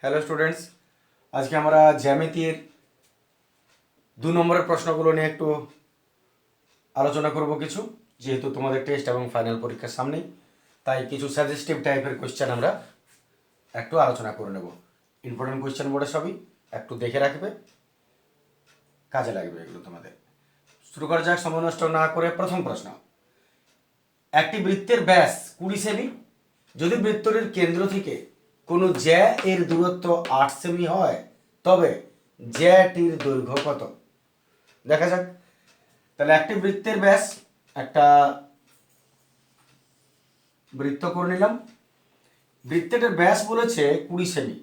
Hello students, আজকে আমরা জ্যামিতির 2 নম্বরের প্রশ্নগুলো নিয়ে একটু আলোচনা করব কিছু, যেহেতু তোমাদের টেস্ট এবং ফাইনাল পরীক্ষার সামনেই, তাই কিছু সাজেস্টিভ টাইপের কোয়েশ্চেন আমরা একটু আলোচনা করে নেব। ইম্পর্টেন্ট কোয়েশ্চেন বোর্ডে সবই একটু দেখে রাখবে, কাজে লাগবে এগুলো তোমাদের। শুরু করা যাক সময় নষ্ট না করে। প্রথম প্রশ্ন, একটি বৃত্তের ব্যাস 20 সেমি যদি বৃত্তটির কেন্দ্র থেকে কোনো জ্যা এর দূরত্ব 8 সেমি হয়, তবে জ্যাটির দৈর্ঘ্য কত? দেখা যাক। তাহলে একটি বৃত্তের ব্যাস, একটা বৃত্ত করে নিলাম, বৃত্তটার ব্যাস বলেছে 20 সেমি।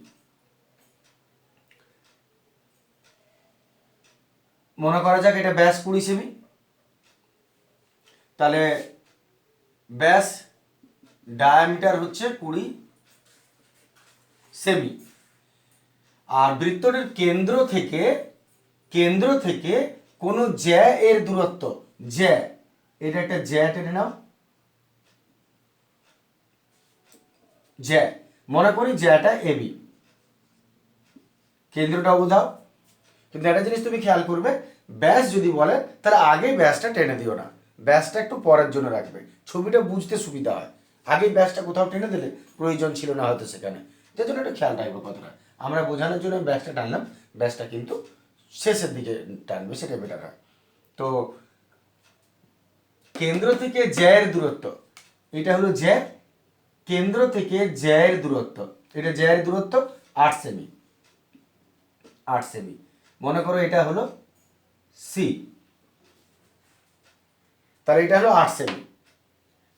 মনে করা যাক এটা ব্যাস 20 সেমি, তাহলে ব্যাস ডায়ামিটার হচ্ছে 20 সেমি। আর বৃত্তটির কেন্দ্র থেকে কোনো জ্যা এর দূরত্ব, জ্যা, এটা একটা জ্যা টেনে নাও, জ্যা, মনে করি জ্যাটা এবি, কেন্দ্রটা বোঝাও। কিন্তু একটা জিনিস তুমি খেয়াল করবে, ব্যাস যদি বলে তাহলে আগে ব্যাসটা টেনে দিও না, ব্যাসটা একটু পরের জন্য রাখবে, ছবিটা বুঝতে সুবিধা হয়। আগে ব্যাসটা কোথাও টেনে দিলে প্রয়োজন ছিল না হয়তো সেখানে, যে জন্য একটু খেয়াল রাখবো কথাটা। আমরা বোঝানোর জন্য ব্যাসটা টানলাম, ব্যাসটা কিন্তু শেষের দিকে টানবে, সেটা বেটার হয়। তো কেন্দ্র থেকে জ্যায়ের দূরত্ব, এটা হলো জ্যা, কেন্দ্র থেকে জ্যায়ের দূরত্ব, এটা জ্যায়ের দূরত্ব 8 সেমি, 8 সেমি। মনে করো এটা হলো সি, তাহলে এটা হলো 8 সেমি।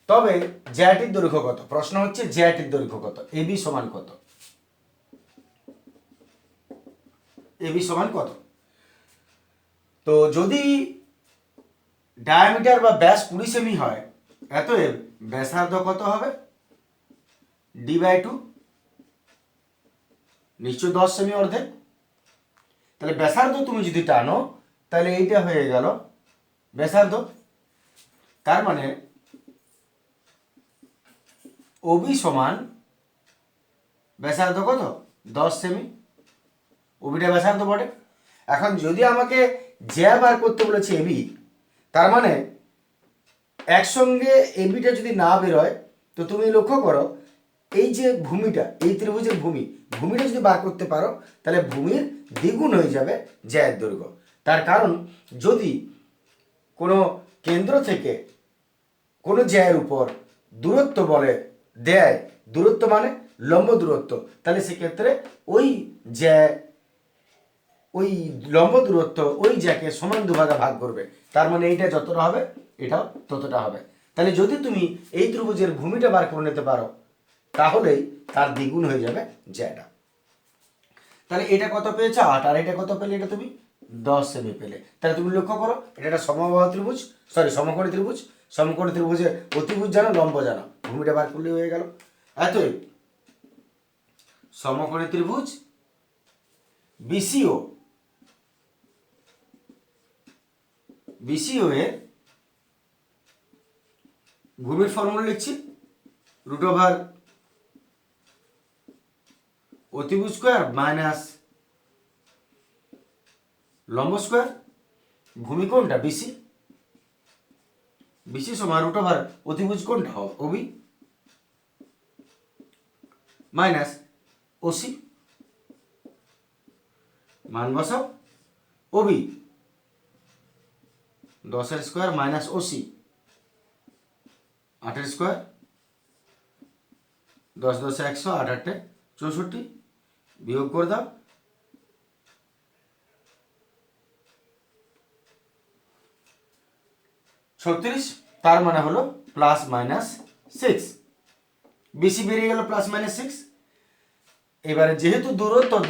তবে জ্যাটির দৈর্ঘ্য কত? প্রশ্ন হচ্ছে জ্যাটির দৈর্ঘ্য কত, এবি সমান কত, এবি সমান কত? তো যদি ডায়ামিটার বা ব্যাস 20 সেমি হয়, অতএব ব্যাসার্ধ কত হবে? d/2, নিশ্চয় 10 সেমি অর্ধেক। তাহলে ব্যাসার্ধ তুমি যদি টানো, তাহলে এইটা হয়ে গেল ব্যাসার্ধ। তার মানে ওবি সমান ব্যাসার্ধ কত? 10 সেমি। ওবিটা ব্যাসার্ধ বটে। এখন যদি আমাকে জ্যা বার করতে বলেছে এবি, তার মানে একসঙ্গে এবিটা যদি না বেরোয়, তো তুমি লক্ষ্য করো এই যে ভূমিটা, এই ত্রিভুজের ভূমিটা যদি বার করতে পারো, তাহলে ভূমির দ্বিগুণ হয়ে যাবে জ্যায়ের দৈর্ঘ্য। তার কারণ যদি কোনো কেন্দ্র থেকে কোনো জ্যায়ের উপর দূরত্ব বলে দেয়, দূরত্ব মানে লম্ব দূরত্ব, তাহলে সেক্ষেত্রে ওই জ্যা, ওই লম্ব দূরত্ব ওই জ্যাকে সমান দুভাগে ভাগ করবে। তার মানে এইটা যতটা হবে এটাও ততটা হবে। তাহলে যদি তুমি এই ত্রিভুজের ভূমিটা বার করে নিতে পারো, তাহলেই তার দ্বিগুণ হয়ে যাবে জ্যাটা। তাহলে এটা কত পেয়েছো? 8, আর এটা কত পেলে? এটা তুমি 10 সেমি পেলে। তাহলে তুমি লক্ষ্য করো, এটা একটা সমবাহু ত্রিভুজ, সমকোণী ত্রিভুজ। সমকোণী ত্রিভুজে অতিভুজ জানো, লম্ব জানো, ভূমিটা বার করলেই হয়ে গেল। অতএব সমকোণী ত্রিভুজ বিসিও, বিসিও এর ভূমির ফর্মুলা লিখছি, √, অতিভুজ স্কোয়ার মাইনাস লম্ব স্কোয়ার। ভূমি কোনটা? বিসি, বিসি সমান √, অতিভুজ কোনটা? OB minus OC. মান বসাও, OB 10 square minus OC 8 square, 10 10 100, 8 8 64, বিয়োগ করে দাও, 36। তার মানে হলো প্লাস মাইনাস 6, বেশি বেরিয়ে গেল প্লাস মাইনাস 6। এবারে যেহেতু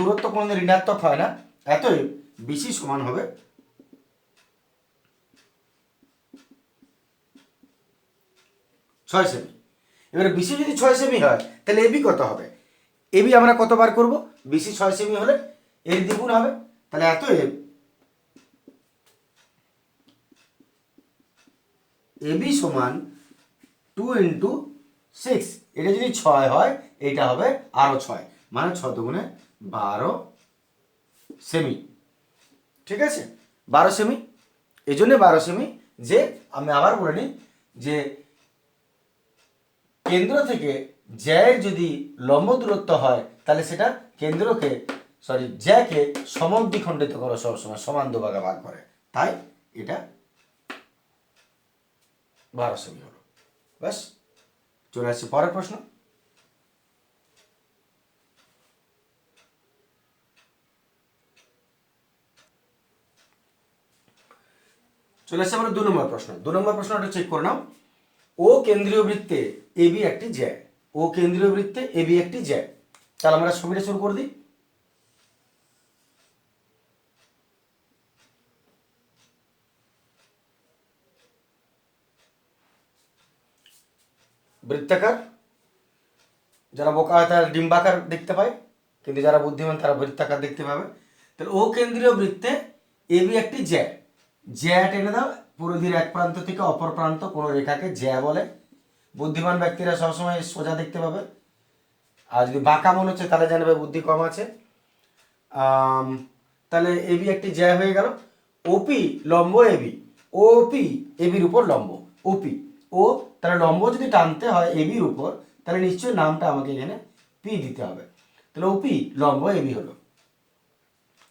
দূরত্ব কোনোদিন ঋণাত্মক হয় না, এতই বেশি সমান হবে 6 সেমি। এবারে বিসি যদি 6 সেমি হয়, তাহলে এবি কত হবে? এবি আমরা কতবার করব? বিসি 6 সেমি হলে এর দ্বিগুণ হবে। তাহলে অতএব এবি সমান 2 × 6, এটা যদি 6 হয়, এটা হবে আরও 6, মানে 6 × 12 সেমি। ঠিক আছে, 12 সেমি। এই জন্য 12 সেমি, যে আমি আবার বলে নিই যে কেন্দ্র থেকে জ্যায়ের যদি লম্ব দূরত্ব হয় তাহলে সেটা কেন্দ্রকে জ্যাকে সমদ্বিখণ্ডিত করো সবসময়, সমান দুভাগে ভাগ করে, তাই এটা 12 সেমি হলো। ব্যাস, চলে আসছে পরের প্রশ্ন। চলে আসছে আমরা 2 নম্বর প্রশ্ন। 2 নম্বর প্রশ্নটা চেক করে নাও। ও কেন্দ্রীয় বৃত্তে এবি একটি জ্যা, ও কেন্দ্রীয় বৃত্তে এবি একটি জ্যা। তাহলে আমরা ছবিটা শুরু করে দিই। বৃত্তাকার, যারা বোকা হয় তারা ডিম্বাকার দেখতে পায়, কিন্তু যারা বুদ্ধিমান তারা বৃত্তাকার দেখতে পাবে। তাহলে ও কেন্দ্রীয় বৃত্তে এবি একটি জ্যা, জ্যা টেনে দাও পরিধির এক প্রান্ত থেকে অপর প্রান্ত কোনো রেখাকে জ্যা বলে। বুদ্ধিমান ব্যক্তিরা সবসময় সোজা দেখতে পাবে, আর যদি বাঁকা মনে হচ্ছে তাহলে জানবে বুদ্ধি কম আছে। তাহলে এবি একটি জ্যা হয়ে গেল। ওপি লম্ব এবি, ওপি এবির উপর লম্ব, ওপি ও, তাহলে লম্ব যদি টানতে হয় এবির উপর তাহলে নিশ্চয়ই নামটা আমাকে এখানে পি দিতে হবে। তাহলে ওপি লম্ব এবি হলো,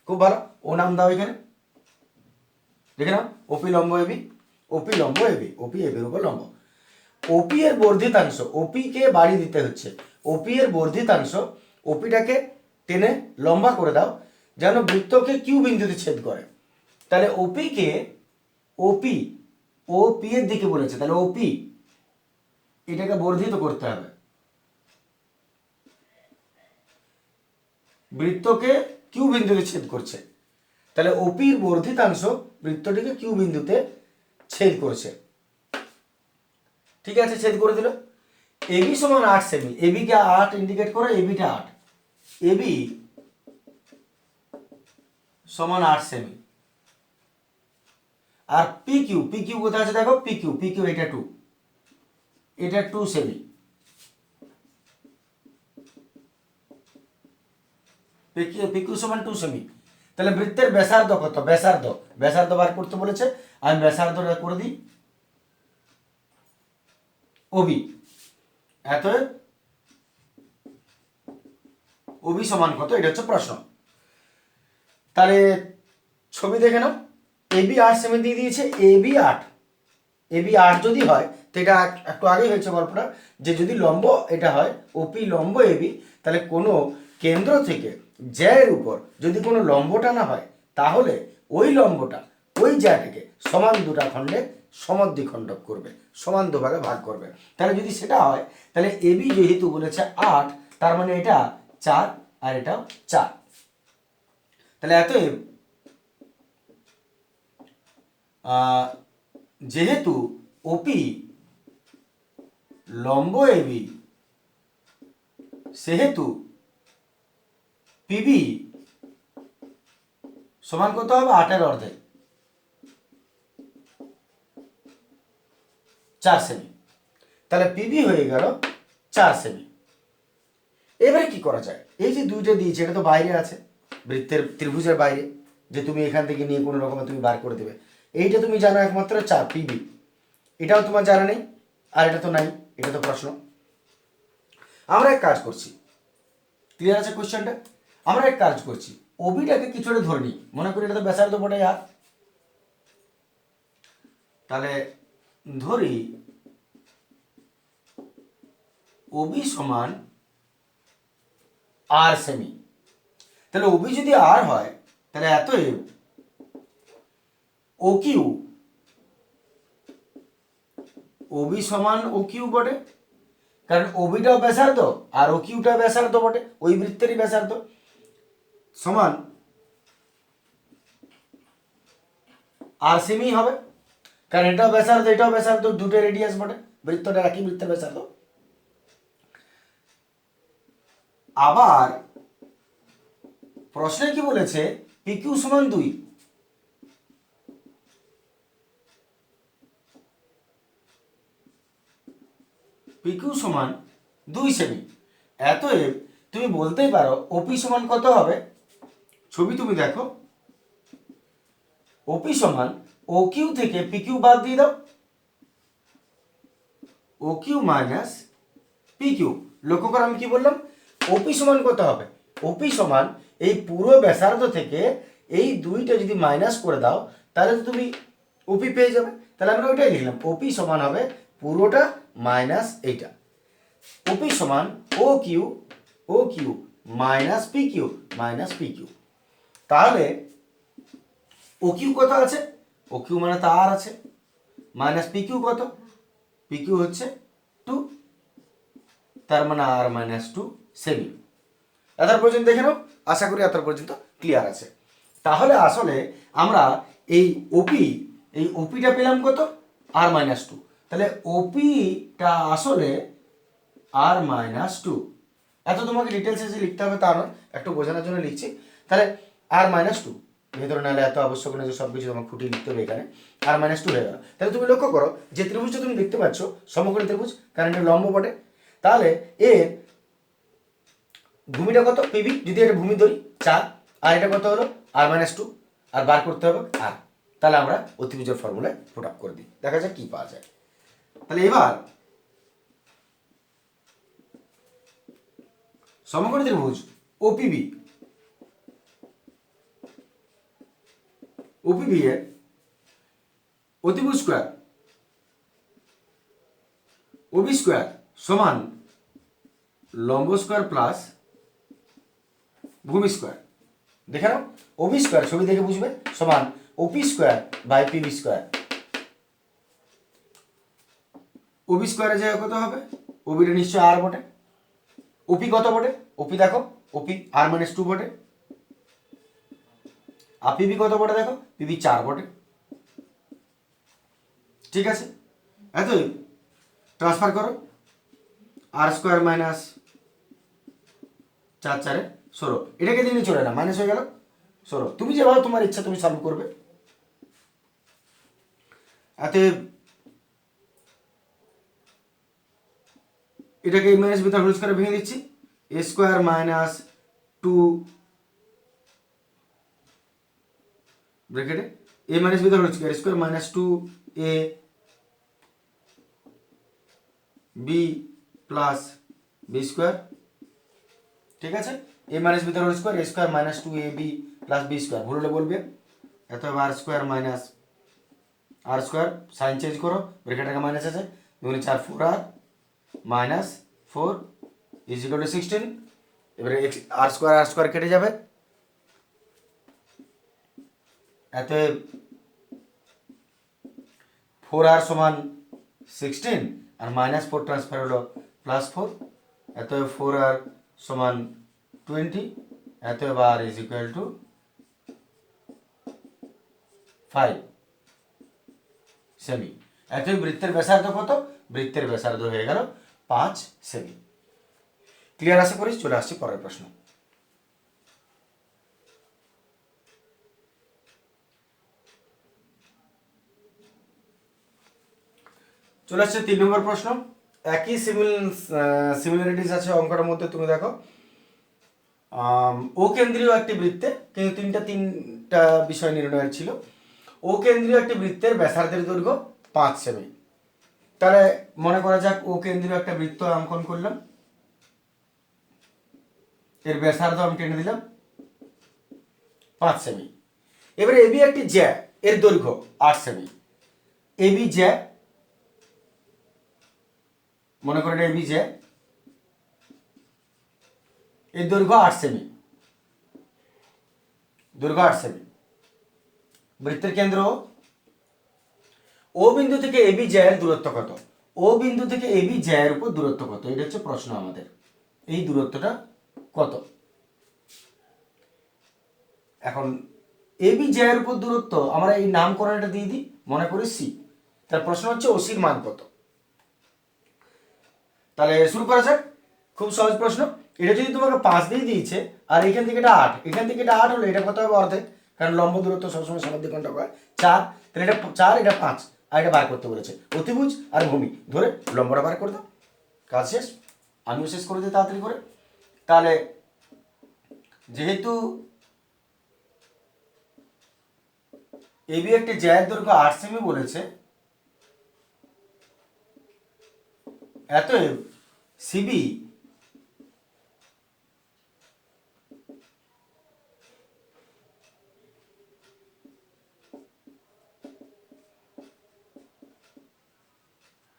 খুব ভালো। ও নাম দাও এখানে, দেখে নাও, ওপি লম্ব এবি, ওপি লম্ব এবি, ওপি এবির উপর লম্ব। ওপি এর বর্ধিতাংশ, ওপি কে বাড়ি দিতে হচ্ছে, ওপি এর বর্ধিতাংশ, ওপিটাকে টেনে লম্বা করে দাও যেন বৃত্তকে কিউ বিন্দুতে ছেদ করে। তাহলে ওপি কে, ওপি, ও পি এর দিকে বলেছে, তাহলে ওপি এটাকে বর্ধিত করতে হবে, বৃত্তকে কিউ বিন্দুতে ছেদ করছে, তাহলে ওপির বর্ধিতাংশ বৃত্তটিকে কিউ বিন্দুতে ছেদ করছে। ঠিক আছে, ছেদ করে দিল। এবি সমান 8 সেমি, এবি কে 8 ইন্ডিকেট করো, এবিটা 8, এবি সমান 8 সেমি। আর পি কিউ, পি কিউ কোথায় আছে দেখো, পি কিউ, পি কিউ এটা 2, এটা 2 সেমি। পি কিউ সমান 2 সেমি। তাহলে বৃত্তের ব্যাসার্ধ কত, ব্যাসার্ধ, ব্যাসার্ধ বার করতে বলেছে, আমি ব্যাসার্ধটা করে দিই ওবি। এত ওবি সমান কত, এটা হচ্ছে প্রশ্ন। তাহলে ছবি দেখে নাও, এবি 8 সেমি দিয়ে দিয়েছে, এবি 8, এবি 8 যদি হয় তো এটা একটু আগেই হয়েছে গল্পটা, যে যদি লম্ব এটা হয় ওপি লম্ব এবি, তাহলে কোনো কেন্দ্র থেকে জ্যায়ের উপর যদি কোনো লম্ব টানা হয় তাহলে ওই লম্বটা ওই জ্যাটাকে সমান দুটা খণ্ডে সমদ্বিখণ্ডক করবে, সমান দুভাগে ভাগ করবে। তাহলে যদি সেটা হয় তাহলে এবি যেহেতু বলেছে 8, তার মানে এটা 4 আর এটাও 4। তাহলে অতএব যেহেতু ওপি লম্ব এবি সেহেতু পিবি সমান কত হবে, 8 এর অর্ধেক, 4 সেমি। তাহলে পিবি হয়ে গেল 4 সেমি। এবারে কি করা যায়, এই যে দুইটা দিয়েছে এটা তো বাইরে আছে, বৃত্তের ত্রিভুজের বাইরে, যে তুমি এখান থেকে নিয়ে কোনো রকমে তুমি বার করে দেবে। এইটা তুমি জানো একমাত্র 4 পিবি, এটাও তোমার জানা নেই, আর এটা তো নাই, এটা তো প্রশ্ন। আমরা এক কাজ করছি, ক্লিয়ার আছে কোশ্চেনটা? আমরা এক কাজ করছি, ওবিটাকে কিছুটা ধরে নিই, মনে করি এটা তো ব্যাসার্ধ বটে আর, তাহলে ধরি ওবি সমান আর সেমি। তাহলে ওবি যদি আর হয় তাহলে এতএব ও কিউ, ওবি সমান ও কিউ বটে, কারণ ওবিটাও ব্যাসার্ধ আর ও কিউটাও ব্যাসার্ধ বটে, ওই বৃত্তেরই ব্যাসার্ধ, সমান আর সেমি হবে, কারণ এটাও ব্যাসার্ধ এটাও ব্যাসার্ধ, দুটো রেডিয়াস বটে, বৃত্তটা একই বৃত্তের ব্যাসার্ধ। আবার প্রশ্নে কি বলেছে, পিকিউ সমান 2, পিকিউ সমান 2 সেমি। এতএব তুমি বলতেই পারো ওপি সমান কত হবে, ছবি তুমি দেখো, ওপি সমান ও কিউ থেকে পি কিউ বাদ দিয়ে দাও, O Q minus P Q. লক্ষ্য করো আমি কি বললাম, ওপি সমান কত হবে, ওপি সমান এই পুরো ব্যাসার্ধ থেকে এই দুইটা যদি মাইনাস করে দাও তাহলে তো তুমি ওপি পেয়ে যাবে। তাহলে আমরা ওইটাই লিখলাম, ওপি সমান হবে পুরোটা মাইনাস এইটা, ওপি সমান O Q minus P Q. তাহলে ও কিউ কত আছে, ও কিউ মানে তার আছে, মাইনাস পি কিউ কত, পি কিউ হচ্ছে 2, তার মানে আর মাইনাস 2 সেমি। এত পর্যন্ত দেখে নাও, আশা করি এত পর্যন্ত ক্লিয়ার আছে। তাহলে আসলে আমরা এই ওপিটা পেলাম কত, আর মাইনাস 2, তাহলে ওপিটা আসলে আর মাইনাস 2। এত তোমাকে ডিটেলসে যে লিখতে হবে তা নয়, একটু বোঝানোর জন্য লিখছি। তাহলে আর মাইনাস 2 ভেতরে নাহলে এত আবশ্যক নেই যে সব কিছু তোমাকে ফুটিয়ে লিখতে হবে, এখানে আর মাইনাস 2 হয়ে গেল। তাহলে তুমি লক্ষ্য করো যে ত্রিভুজটা তুমি দেখতে পাচ্ছ সমকোণী ত্রিভুজ, কারণ এটা লম্ব বটে, তাহলে এর ভূমিটা কত পিবি, যদি এটা ভূমি ধরি 4, আর এটা কত হলো আর মাইনাস 2, আর বার করতে হবে আর। তাহলে আমরা অতিভুজের ফর্মুলায় পুট আপ করে দিই, দেখা যাক কি পাওয়া যায়। তাহলে এবার সমকোণী ত্রিভুজ ওপিবি এর অতিভুজ স্কোয়ার ওবি স্কোয়ার সমান লম্ব স্কোয়ার প্লাস ভূমি স্কোয়ার। দেখে নাও, ওবি স্কোয়ার ছবি দেখে বুঝবে সমান OP square by PB square. OB স্কোয়ারের জায়গায় কত হবে, ওবিটা নিশ্চয় আর বটে, ওপি কত বটে, ওপি দেখো ওপি আর মাইনাস 2 বটে, আর পিবি কত বটে দেখো, পিবি 4 বটে। ঠিক আছে, এতই ট্রান্সফার করো, আর স্কোয়ার মাইনাস 4 4 16, এটাকে দিনে চলে না, মাইনাস হয়ে গেল 16। তুমি যেভাবে তোমার ইচ্ছা তুমি সলভ করবে। এতে এটাকে এই মাইনাস ভিতরে হোল স্কোয়ারে ভেঙে দিচ্ছি, এ স্কোয়ার মাইনাস 2 ব্র্যাকেটে এ মাইনাস ভিতরে whole square minus 2 A B plus B square. ঠিক আছে, এ মাইনাস ভিতরে whole square, A square minus 2 A B plus B square, ভুল হলে বলবে। এত আর স্কোয়ার মাইনাস আর স্কোয়ার, সাইন চেঞ্জ করো, ব্র্যাকেটে মাইনাস আছে, 2 4 4 আর মাইনাস 4 ইজ ইকুয়াল টু 16। এবারে আর স্কোয়ার কেটে যাবে, এত 4r সমান 16 আর মাইনাস 4 ট্রান্সফার হলো প্লাস 4, এত 4r সমান 20, এত r is equal to 5 semi. এতই বৃত্তের ব্যাসার্ধ কত, বৃত্তের ব্যাসার্ধ হয়ে গেল 5 সেমি। ক্লিয়ার আশা করি। চলে আসছি পরের প্রশ্ন। চলে আসছে 3 নম্বর প্রশ্ন। একই সিমিলারিটিস আছে অঙ্কটার মধ্যে। তুমি দেখো ও কেন্দ্রীয় একটি বৃত্তে, কিন্তু তিনটা বিষয় নির্ণয়ের ছিল। ও কেন্দ্রীয় একটি বৃত্তের ব্যাসার্ধের দৈর্ঘ্য 5 সেমি। তাহলে মনে করা যাক ও কেন্দ্রীয় একটা বৃত্ত অঙ্কন করলাম, এর ব্যাসার্ধ আমি টেনে দিলাম 5 সেমি। এবারে এবি একটি জ্যা, এর দৈর্ঘ্য 8 সেমি। এবি জ্যা, মনে করেন এবি জ্যা, এর দৈর্ঘ্য 8 সেমি, দৈর্ঘ্য 8 সেমি। বৃত্তের কেন্দ্র ও বিন্দু থেকে এবি জ্যায়ের দূরত্ব কত, ও বিন্দু থেকে এবি জ্যায়ের উপর দূরত্ব কত, এটা হচ্ছে প্রশ্ন আমাদের। এই দূরত্বটা কত? এখন এবি জ্যায়ের উপর দূরত্ব আমরা এই নামকরণটা দিয়ে দিই, মনে করি সি। তার প্রশ্ন হচ্ছে ওসির মান কত। তাহলে শুরু করা যাক। খুব সহজ প্রশ্ন। এটা যদি তোমাকে 5 দিয়ে দিয়েছে আর এখান থেকে এটা 8, এখান থেকে এটা 8 হলে এটা কত হবে, অর্ধেক, কারণ লম্ব দূরত্ব সবসময় সমাদ্বিকোণটা হয় 4। তাহলে এটা 4, এটা 5, আর এটা বার করতে বলেছে অতিভুজ আর ভূমি ধরে লম্বটা বার করে দাও, কাজ শেষ। আমিও শেষ করে দিই তাড়াতাড়ি করে। তাহলে যেহেতু এবি একটি জ্যায়ের দৈর্ঘ্য 8 সেমি বলেছে, অতএব সিবি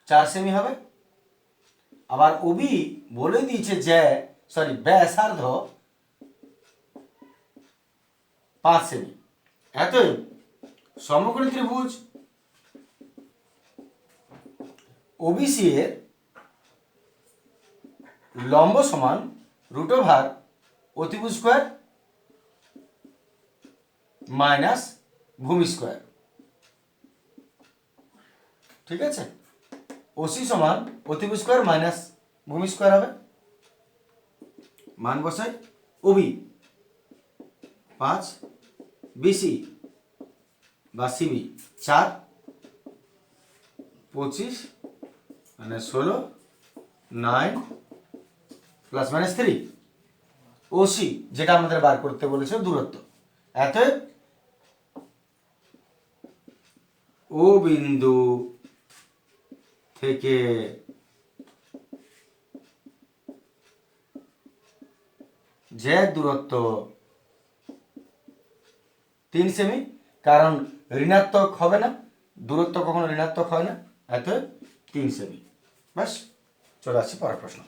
চার সেমি হবে। আবার ওবি বলে দিয়েছে যে ব্যাসার্ধ 5 সেমি। অতএব সমকোণী ত্রিভুজ ওবিসি এর লম্ব সমান √ অতিভুজ স্কোয়ার মাইনাস ভূমি স্কোয়ার। ঠিক আছে, ওসি সমান অতিভুজ স্কোয়ার মাইনাস ভূমি স্কোয়ার হবে। মান বসাই, ওবি 5, বিসি বা সিবি 4, 25 মানে 16, 9 প্লাস মাইনাস 3, ওসি যেটা আমাদের বার করতে বলেছে দূরত্ব। অতএব ও বিন্দু থেকে যে দূরত্ব 3 সেমি, কারণ ঋণাত্মক হবে না, দূরত্ব কখনো ঋণাত্মক হয় না, অতএব 3 সেমি। ব্যাস, চলে আসছি পরের প্রশ্ন।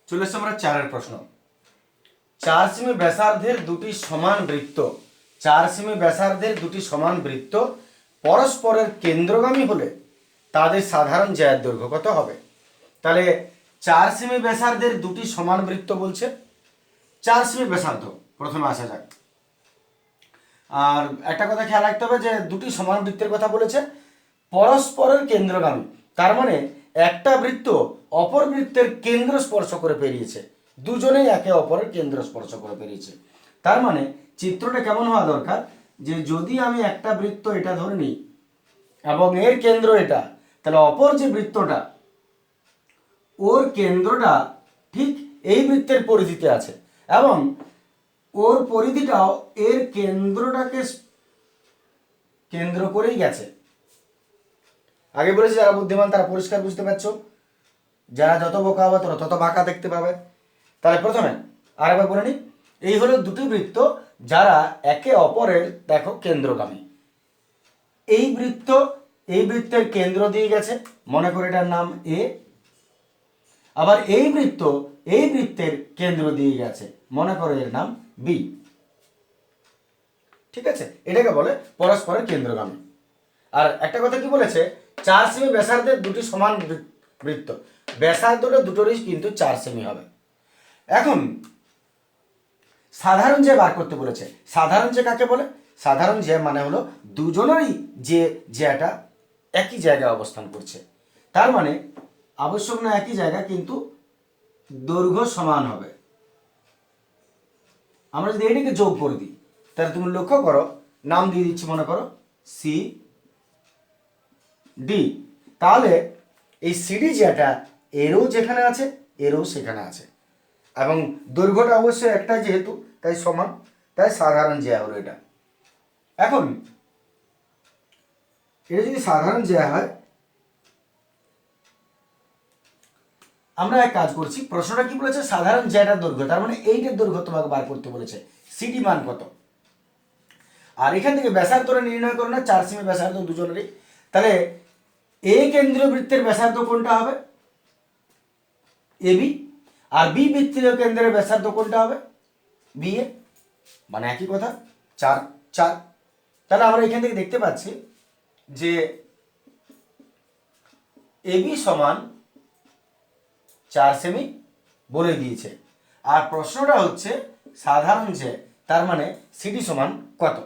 চলে এসছি আমরা 4 প্রশ্ন। 4 সেমি ব্যাসার্ধের দুটি সমান বৃত্ত, 4 সেমি ব্যাসার্ধের দুটি সমান বৃত্ত পরস্পরের কেন্দ্রগামী হলে তাদের সাধারণ জ্যায়ের দৈর্ঘ্য কত হবে? তাহলে 4 সেমি ব্যাসার্ধের দুটি সমান বৃত্ত বলছে, 4 সেমি ব্যাসার্ধ প্রথমে আসা যাক। আর একটা কথা খেয়াল রাখতে হবে যে দুটি সমান বৃত্তের কথা বলেছে, পরস্পরের কেন্দ্রগামী, তার মানে একটা বৃত্ত অপর বৃত্তের কেন্দ্র স্পর্শ করে পেরিয়েছে, দুজনেই একে অপরের কেন্দ্র স্পর্শ করে পেরিয়েছে। তার মানে চিত্রটা কেমন হওয়া দরকার, যে যদি আমি একটা বৃত্ত এটা ধরে নিই এবং এর কেন্দ্র এটা, তাহলে অপর যে বৃত্তটা ওর কেন্দ্রটা ঠিক এই বৃত্তের পরিধিতে আছে এবং ওর পরিধিটাও এর কেন্দ্রটাকে কেন্দ্র করেই গেছে। আগে বলেছি যারা বুদ্ধিমান তারা পরিষ্কার বুঝতে পারছো, যারা যত বোকা হবে তোরা তত বাঁকা দেখতে পাবে। তাহলে প্রথমে আরেকবার বলে নিই, এই হলো দুটি বৃত্ত যারা একে অপরের দেখো কেন্দ্রগামী। এই বৃত্ত এই বৃত্তের কেন্দ্র দিয়ে গেছে, মনে করে এটার নাম এ। আবার এই বৃত্ত এই বৃত্তের কেন্দ্র দিয়ে গেছে, মনে করো এর নাম বি। ঠিক আছে, এটাকে বলে পরস্পরের কেন্দ্রগামী। আর একটা কথা কি বলেছে, 4 সেমি ব্যাসার্ধের দুটি সমান বৃত্ত, ব্যাসার্ধটা দুটোরই কিন্তু 4 সেমি হবে। এখন সাধারণ জ্যা বার করতে বলেছে। সাধারণ জ্যা কাকে বলে? সাধারণ জ্যা মানে হলো দুজনেরই যে জ্যাটা একই জায়গায় অবস্থান করছে, তার মানে আবশ্যক না একই জায়গা, কিন্তু দৈর্ঘ্য সমান হবে। আমরা যদি এটাকে যোগ করে দিই, তাহলে তুমি লক্ষ্য করো, নাম দিয়ে দিচ্ছি, মনে করো সি ডি। তাহলে এই সিডি যেটা এরও যেখানে আছে এরও সেখানে আছে এবং দৈর্ঘ্যটা অবশ্যই একটা যেহেতু তাই সমান, তাই সাধারণ জ্যা হলো এটা। এখন এটা যদি সাধারণ জ্যা হয়, আমরা এক কাজ করছি, প্রশ্নটা কি বলেছে, সাধারণ জ্যাটার দৈর্ঘ্য, তার মানে এইটার দৈর্ঘ্য তোমাকে বার করতে বলেছে, সিডি মান কত। আর এখান থেকে ব্যাসার্ধটা নির্ণয় করো না, 4 সেমি ব্যাসার্ধ দুজনেরই। তাহলে এ কেন্দ্রীয় বৃত্তের ব্যাসার্ধ কোনটা হবে? এবি। আর বি বৃত্তীয় কেন্দ্রের ব্যাসার্ধ কোনটা হবে? B A. মানে একই কথা, 4 4। তাহলে আমরা এখান থেকে দেখতে পাচ্ছি যে এবি সমান 4 সেমি বলে দিয়েছে। আর প্রশ্নটা হচ্ছে সাধারণ যে, তার মানে সিডি সমান কত,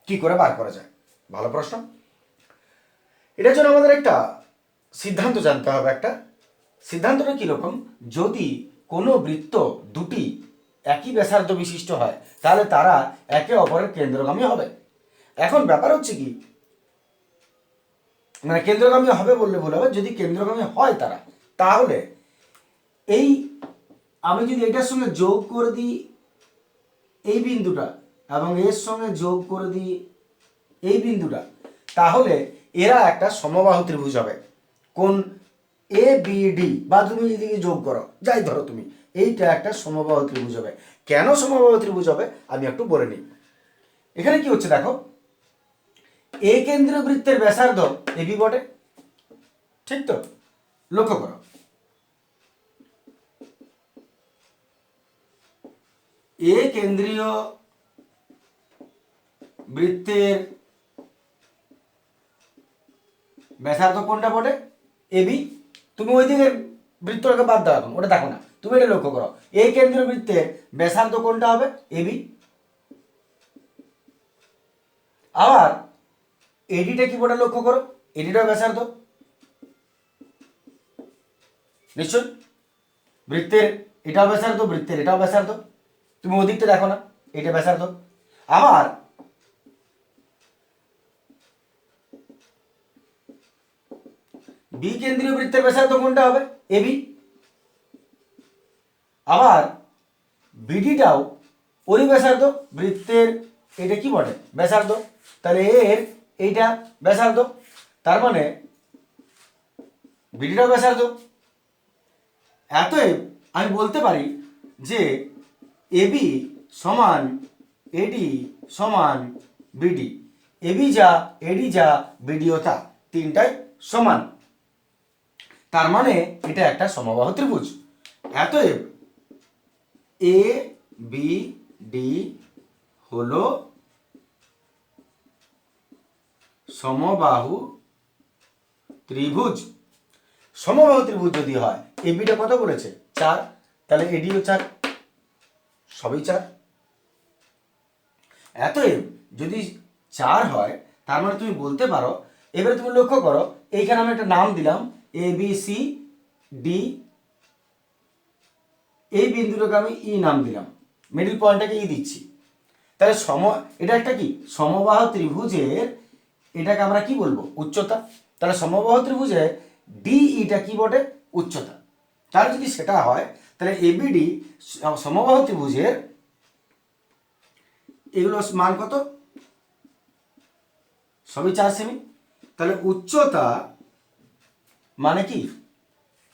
কি করে বার করা যায়? ভালো প্রশ্ন। এটার জন্য আমাদের একটা সিদ্ধান্ত জানতে হবে। একটা সিদ্ধান্তটা কীরকম, যদি কোনো বৃত্ত দুটি একই ব্যাসার্ধ বিশিষ্ট হয় তাহলে তারা একে অপরের কেন্দ্রগামী হবে। এখন ব্যাপার হচ্ছে কি, মানে কেন্দ্রগামী হবে বললে বলা হবে, যদি কেন্দ্রগামী হয় তারা, তাহলে এই আমি যদি এটার সঙ্গে যোগ করে দিই এই বিন্দুটা এবং এর সঙ্গে যোগ করে দিই এই বিন্দুটা, তাহলে এরা একটা সমবাহু ত্রিভুজ হবে। কোন এ বি ডি, বা তুমি যদি যোগ করো যাই ধরো তুমি, এইটা একটা সমবাহু ত্রিভুজ হবে। কেন সমবাহু ত্রিভুজ হবে আমি একটু বলে নিই। এখানে কি হচ্ছে দেখো, এ কেন্দ্রীয় বৃত্তের ব্যাসার্ধ এবি বটে, ঠিক তো? লক্ষ্য করো, এ কেন্দ্রীয় বৃত্তের ব্যাসার্ধ কোনটা বটে? এবি। তুমি ওই দিকের বৃত্তটাকে বাদ দাও, এখন ওটা দেখো না, তুমি এটা লক্ষ্য করো, এই কেন্দ্রীয় বৃত্তের ব্যাসার্ধ কোনটা হবে? এবি। আবার এডিটা কি বটে লক্ষ্য করো, এডিটা ব্যাসার্ধ নিশ্চয়, বৃত্তের এটাও ব্যাসার্ধ, বৃত্তের এটাও ব্যাসার্ধ, তুমি ওদিকটা দেখো না, এটা ব্যাসার্ধ। আবার বি কেন্দ্রীয় বৃত্তের ব্যাসার্ধ কোনটা হবে? এবি। আবার বিডিটাও ওরই ব্যাসার্ধ, বৃত্তের এটা কি বটে? ব্যাসার্ধ। তাহলে এর এইটা ব্যাসার্ধ, তার মানে বিডিটাও ব্যাসার্ধ। এতএব আমি বলতে পারি যে এবি সমান এডি সমান বিডি। এবি যা, এডি যা, বিডিও তা, তিনটাই সমান। তার মানে এটা একটা সমবাহু ত্রিভুজ। এতএব এ বি ডি হলো সমবাহু ত্রিভুজ। সমবাহু ত্রিভুজ যদি হয়, এবিটা কত বলেছে? 4, তাহলে এডিও 4, সবই 4। এতএব যদি 4 হয়, তার মানে তুমি বলতে পারো, এবারে তুমি লক্ষ্য করো, এইখানে আমি একটা নাম দিলাম এ বি সি ডি, এই বিন্দুটাকে আমি ই নাম দিলাম, মিডল পয়েন্টটাকে ই দিচ্ছি। তাহলে এটা একটা কি সমবাহু ত্রিভুজের, এটাকে আমরা কি বলবো? উচ্চতা। তাহলে সমবাহু ত্রিভুজের ডি ইটা কি বটে? উচ্চতা। তাহলে যদি সেটা হয়, তাহলে এবিডি সমবাহু ত্রিভুজের এগুলো মান কত? সবই 4 সেমি। তাহলে উচ্চতা মানে কি?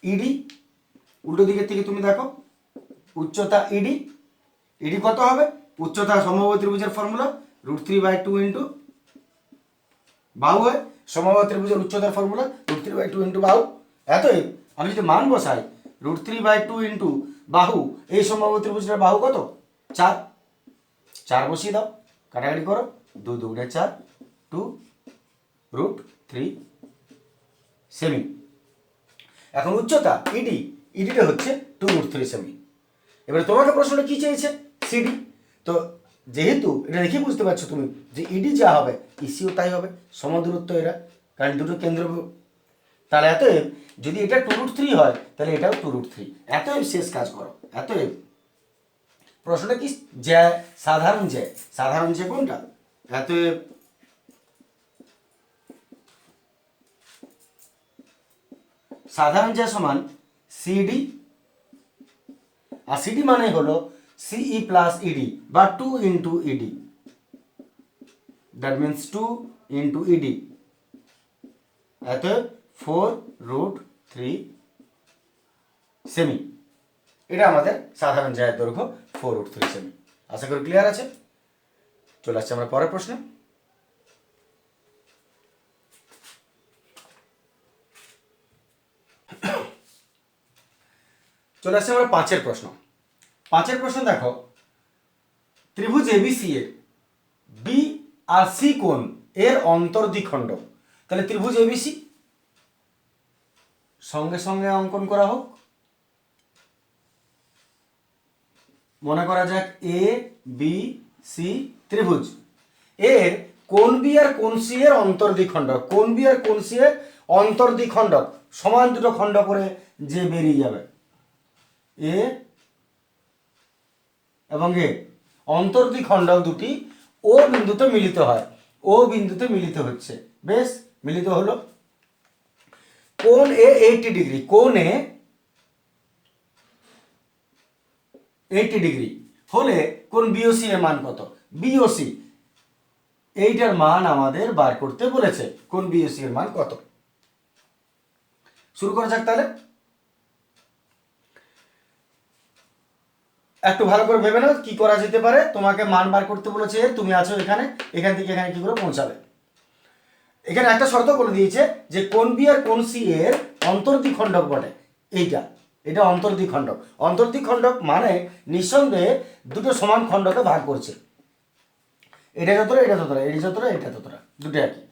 ইডি। উল্টো দিকের থেকে তুমি দেখো, উচ্চতা ইডি। ইডি কত হবে? উচ্চতা সমবাহু ত্রিভুজের ফর্মুলা √3/2 ইন্টু বাহু হয়। সমবাহু ত্রিভুজের উচ্চতার ফর্মুলা √3/2 ইন্টু বাহু। এতএব আমি যদি মান বসাই √3/2 ইন্টু বাহু, এই সমবাহু ত্রিভুজের বাহু কত? 4। 4 বসিয়ে দাও, কাটাকাটি করো, 2 × 2 = 4, 2√3 সেমি। এখন উচ্চতা ইডি, ইডিটা হচ্ছে 2√3 সেমি। এবারে তোমাকে প্রশ্নটা কি চেয়েছে? সিডি। তো যেহেতু এটা দেখে বুঝতে পারছো তুমি যে ইডি যা হবে ইসিও তাই হবে, সমদূরত্ব এরা, কারণ দুটো কেন্দ্র। তাহলে এতএব যদি এটা 2√3 হয়, তাহলে এটাও 2√3। এতএব শেষ কাজ করো। এতএব প্রশ্নটা কি? জ্যা, সাধারণ জ্যা। সাধারণ জ্যা কোনটা? এতএব সাধারণ জ্যা সমান সিডি, আর সিডি মানে হলো সিই প্লাস ইডি বা 2 into ED, that means 2 into ED. অতএব 4√3 সেমি। এটা আমাদের সাধারণ জ্যায়ের দৈর্ঘ্য 4√3 সেমি। আশা করি ক্লিয়ার আছে। চলে আসছে আমরা পরের প্রশ্নে। চলে আসছে আমরা 5-এর প্রশ্ন। 5-এর প্রশ্ন দেখো, ত্রিভুজ এবিসি এর বি আর সি কোণ এর অন্তর্দ্বিখণ্ড। তাহলে ত্রিভুজ এবিসি সঙ্গে সঙ্গে অঙ্কন করা হোক। মনে করা যাক এ বি সি ত্রিভুজ, এর কোণ বি আর কোণ সি এর অন্তর্দ্বিখণ্ড। কোণ বি আর কোণ সি এর অন্তর্দ্বিখণ্ড সমান দুটো খণ্ড করে যে বেরিয়ে যাবে, এ এবং এ অন্তর্দ্বিখণ্ডক দুটি ও বিন্দুতে মিলিত হয়। ও বিন্দুতে মিলিত হচ্ছে, বেশ মিলিত হলো। কোণ এ 80 ডিগ্রি, কোণ এ 80 ডিগ্রি হলে কোণ বিওসি এর মান কত? বিওসি এইটার মান আমাদের বার করতে বলেছে, কোণ বিওসি এর মান কত। শুরু করা যাক তাহলে। একটু ভালো করে ভেবে নাও কি করা যেতে পারে। তোমাকে মান বার করতে বলেছে, তুমি আছো এখানে, এখান থেকে এখানে কি করে পৌঁছাবে। এখানে একটা শর্ত বলে দিয়েছে যে কোণ বি আর কোণ সি এর অন্তর্দ্বিখণ্ডক বটে। এটা অন্তর্দ্বিখণ্ডক। অন্তর্দ্বিখণ্ডক মানে নিঃসন্দেহে দুটো সমান খণ্ডকে ভাগ করছে, এটা যতটা এটা ততটা, এটা যতটা এটা ততটা, দুটো একই।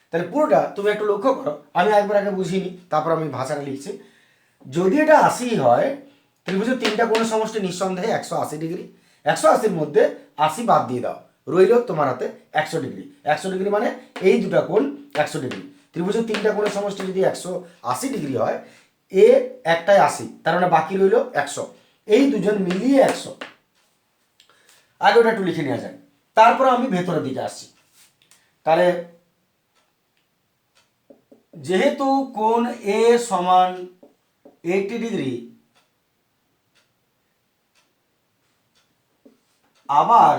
তাহলে পুরোটা তুমি একটু লক্ষ্য করো, আমি একবার আগে বুঝিনি, তারপর আমি ভাষাটা লিখছি। যদি এটা 80 হয়, ত্রিভুজের তিনটা কোণের সমষ্টি নিঃসন্দেহে 180 ডিগ্রি। 180-র মধ্যে 80 বাদ দিয়ে দাও, রইল তোমার হাতে 100 ডিগ্রি। 100 ডিগ্রি মানে এই দুটা কোণ 100 ডিগ্রি। ত্রিভুজের তিনটা কোণের সমষ্টি যদি 180 ডিগ্রি হয়, এ একটাই 80, তার মানে বাকি রইল 100। এই দুজন মিলিয়ে 100। আগে ওটা একটু লিখে নেওয়া যায়, তারপর আমি ভেতরের দিকে আসছি। তাহলে যেহেতু কোণ এ সমান 80 ডিগ্রি, আবার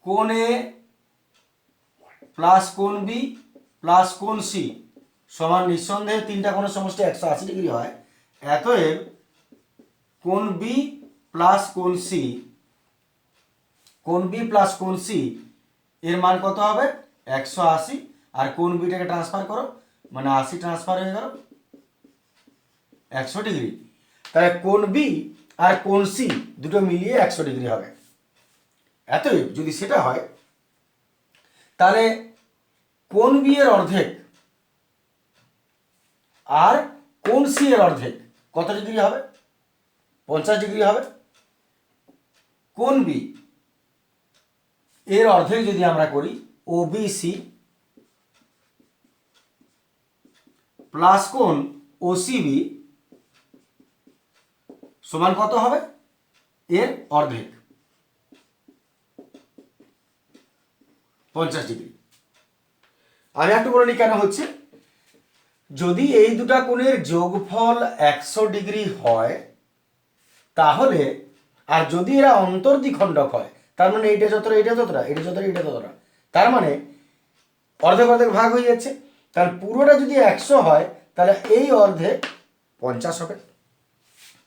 কোণ এ প্লাস কোণ বি প্লাস কোণ সি সমান নিঃসন্দেহে তিনটা কোণের সমষ্টি 180 ডিগ্রি হয়, অতএব কোণ বি প্লাস কোণ সি, কোণ বি প্লাস কোণ সি এর মান কত হবে? 180। আর কোণ বিটাকে ট্রান্সফার করো, মানে 80 ট্রান্সফার হয়ে গেল 100 ডিগ্রি। তাহলে কোণ বি আর কোণ সি দুটো মিলিয়ে 100 ডিগ্রি হবে। এতই যদি সেটা হয়, তাহলে কোণ বি এর অর্ধেক আর কোণ সি এর অর্ধেক কত ডিগ্রি হবে? 50 ডিগ্রি হবে। কোণ বি এর অর্ধেক যদি আমরা করি, ওবিসি প্লাস কোণ ওসিবি সমান কত হবে? এর অর্ধেক, 50 ডিগ্রি। আমি একটু বলে নিই কেন হচ্ছে। যদি এই দুটা কোণের যোগফল 100 ডিগ্রি হয়, তাহলে আর যদি এরা অন্তর্দ্বিখণ্ডক হয়, তার মানে এইটা যতটা এটা ততটা, এটা যতটা এটা ততটা, তার মানে অর্ধেক অর্ধেক ভাগ হয়ে যাচ্ছে। তাহলে পুরোটা যদি 100 হয়, তাহলে এই অর্ধেক 50 হবে।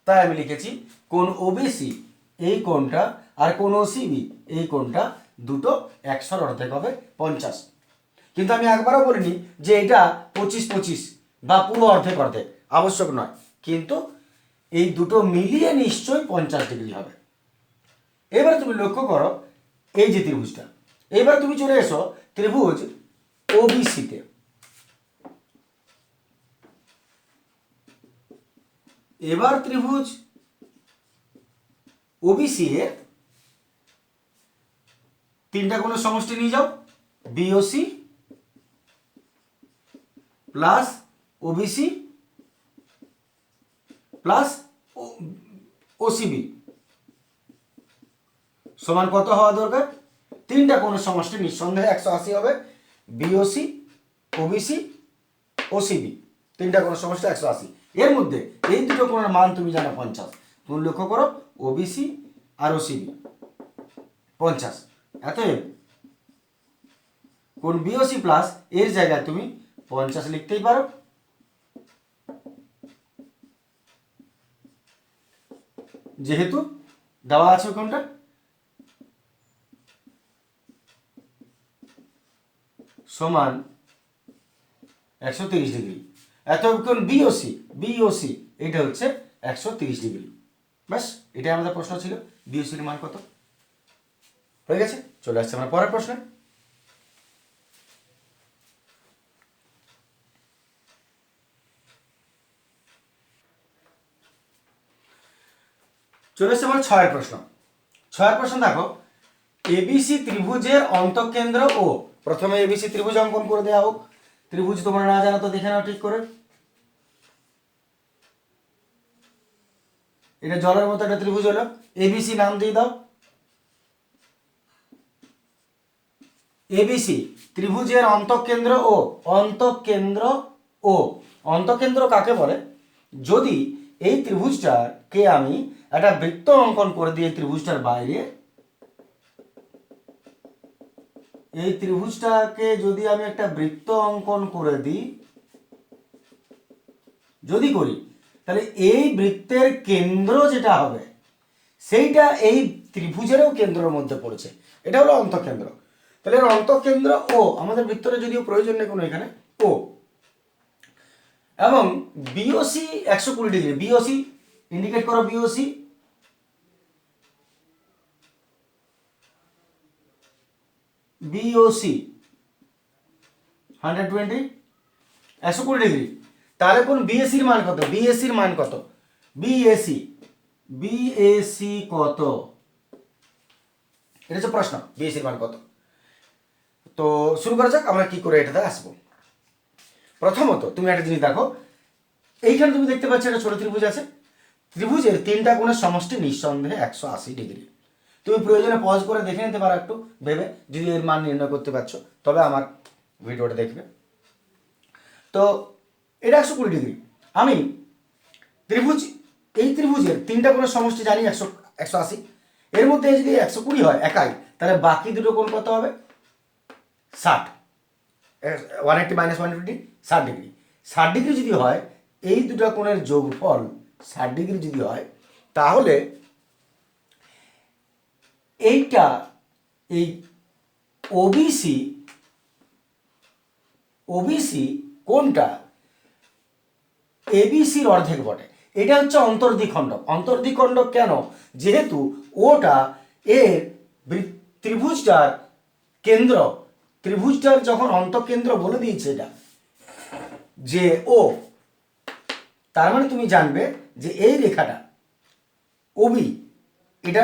তাই আমি লিখেছি কোণ ওবিসি এই কোণটা আর কোণ ওসিবি এই কোণটা দুটো 100-র অর্ধেক হবে 50। কিন্তু আমি একবারও বলিনি যে এটা 25-25 বা পুরো অর্ধেক অর্ধেক, আবশ্যক নয়। কিন্তু এই দুটো মিলিয়ে নিশ্চয়ই 50 ডিগ্রি হবে। এবারে তুমি লক্ষ্য করো এই যে ত্রিভুজটা, এবার তুমি চলে এসো ত্রিভুজ ওবিসিতে। এবার ত্রিভুজ ওবিসি এর তিনটা কোণের সমষ্টি নিয়ে যাও, BOC plus OBC plus OCB সমান কত হওয়া দরকার? তিনটা কোণের সমষ্টি নিঃসন্দেহে 180 হবে। বিওসি, ওবিসি, ওসিবি তিনটা কোণের সমষ্টি 180। এর মধ্যে এই দুটো কোণের মান তুমি জানো 50। তুমি লক্ষ্য করো ওবিসি আর ওসিবি 50। অতএব কোণ বিওসি প্লাস এর জায়গায় তুমি 50 লিখতেই পারো। যেহেতু দেওয়া আছে কোণটা, সমান 130 ডিগ্রি। এত কোণ বিওসি এটা হচ্ছে 130 ডিগ্রি। ব্যাস, এটাই আমাদের প্রশ্ন ছিল, বিওসির মান কত। হয়ে গেছে, চলে আসছে আমরা পরের প্রশ্নে। চলে আসছে আমার 6-এর প্রশ্ন। 6-এর প্রশ্ন দেখো, এবিসি ত্রিভুজের অন্তঃকেন্দ্র ও, প্রথমে এবিসি ত্রিভুজ অঙ্কন করে দেওয়া হোক। ত্রিভুজ তোমরা না জানো তো দেখে নাও ঠিক করে। এটা জলের মতো একটা ত্রিভুজ হলো, এবিসি নাম দিয়ে দাও। এবিসি ত্রিভুজের অন্তঃকেন্দ্র ও অন্তঃকেন্দ্র ও অন্তঃকেন্দ্র কাকে বলে? যদি এই ত্রিভুজটাকে আমি একটা বৃত্ত অঙ্কন করে দিই, এই ত্রিভুজটার বাইরে, এই ত্রিভুজটাকে যদি আমি একটা বৃত্ত অঙ্কন করে দিই, যদি করি, তাহলে এই বৃত্তের কেন্দ্র যেটা হবে সেইটা এই ত্রিভুজেরও কেন্দ্রের মধ্যে পড়েছে, এটা হলো অন্তঃকেন্দ্র। তাহলে এর অন্তঃকেন্দ্র ও আমাদের বৃত্তরে যদিও প্রয়োজন নেই কোনো এখানে, ও এবং বিওসি 120 ডিগ্রি, বিওসি ইন্ডিকেট করো, বিওসি বিওসি 120 120 ডিগ্রি। তাহলে কোন বিএসির মান কত? বিএসির মান কত? বিএসি বিএসি কত? এটা হচ্ছে প্রশ্ন, বিএসির মান কত। তো শুরু করা যাক আমরা কি করে এটাতে আসবো। প্রথমত তুমি একটা জিনিস দেখো, এইখানে তুমি দেখতে পাচ্ছ একটা ছোট ত্রিভুজ আছে, ত্রিভুজের তিনটা কোণের সমষ্টি নিঃসন্দেহে 180 ডিগ্রি। তুমি প্রয়োজনে পজ করে দেখে নিতে পারো একটু ভেবে, যদি এর মান নির্ণয় করতে পারছো তবে আমার ভিডিওটা দেখবে। তো এটা 120 ডিগ্রি। আমি এই ত্রিভুজের তিনটা কোণের সমষ্টি জানি 180, এর মধ্যে যদি 120 হয় একাই, তাহলে বাকি দুটো কোণ কত হবে? 60, 180 মাইনাস 150, 60 ডিগ্রি। 60 ডিগ্রি যদি হয়, এই দুটো কোণের যোগফল 60 ডিগ্রি যদি হয়, তাহলে এইটা এই ওবিসি ওবিসি কোনটা এবিসির অর্ধেক বটে। এটা হচ্ছে অন্তর্দ্বিখণ্ডক। অন্তর্দ্বিখণ্ডক কেন? যেহেতু ওটা এর ত্রিভুজটার কেন্দ্র, ত্রিভুজটার যখন অন্তঃকেন্দ্র বলে দিয়েছে এটা যে ও, তার মানে তুমি জানবে যে এই রেখাটা ওবি এটা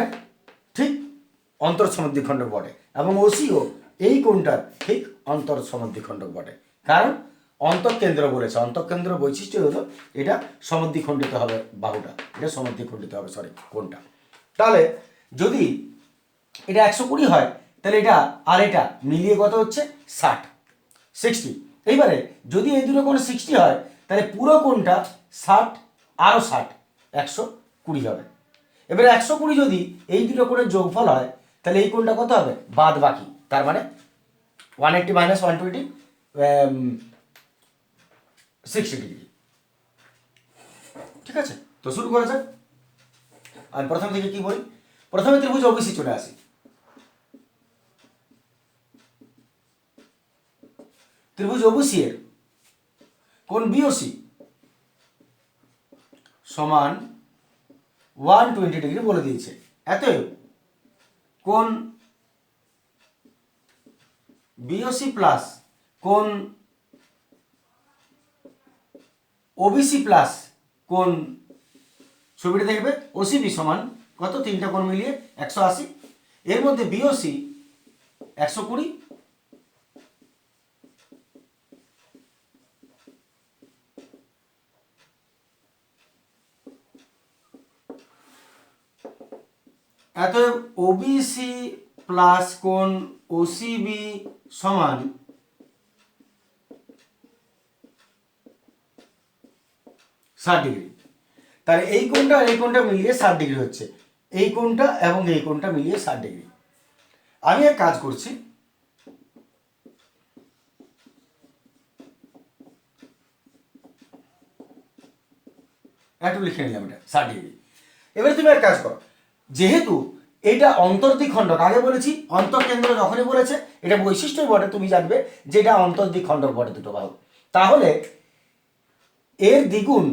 ঠিক অন্তর সমদ্বিখণ্ডক বটে, এবং ওসিও এই কোণটার ঠিক অন্তর সমদ্বিখণ্ডক বটে। কারণ অন্তঃকেন্দ্র বলেছে, অন্তঃকেন্দ্র বৈশিষ্ট্য হলো এটা সমদ্বিখণ্ডিত হবে, বাহুটা এটা সমদ্বিখণ্ডিত হবে, সরি কোণটা। তাহলে যদি এটা 120 হয়, তাহলে এটা আর এটা মিলিয়ে কত হচ্ছে? 60। এইবারে যদি এই দুটো কোণ 60 হয়, তাহলে পুরো কোণটা 60 আরও 60, 120 হবে। এবারে 120 যদি এই দুটো কোণের যোগফল হয়, তাহলে এই কোণটা কত হবে? বাদ বাকি, তার মানে 180 মাইনাস 120, 60 ডিগ্রি। ঠিক আছে, তো শুরু করা যাক। আমি প্রথম থেকে কি বলি, প্রথমে ত্রিভুজ ওবিসি চলে আসি। ত্রিভুজ ওবিসি এর কোণ বিওসি সমান 120 ডিগ্রি বলে দিয়েছে। এতএব কোণ বিওসি প্লাস কোণ ওবিসি প্লাস কোণ, ছবিটা দেখবে, ওসিবি সমান কত? তিনটা কোণ মিলিয়ে 180, এর মধ্যে বিওসি 120, অতএব ওবিসি প্লাস কোণ ওসিবি সমান 60 ডিগ্রি। তাহলে এই কোণটা আর এই কোণটা মিলিয়ে 60 ডিগ্রি হচ্ছে, এই কোণটা এবং এই কোণটা মিলিয়ে 60 ডিগ্রি। আমি এক কাজ করছি, একটু লিখে নিলাম এটা 60 ডিগ্রি। এবারে তুমি এক কাজ করো, যেহেতু এটা অন্তর্দ্বিখণ্ডক, আগে বলেছি অন্তঃকেন্দ্র যখনই বলেছে এটা বৈশিষ্ট্যই বটে, তুমি জানবে যে এটা অন্তর্দ্বিখণ্ডক বটে দুটো বাহু, তাহলে এর দ্বিগুণ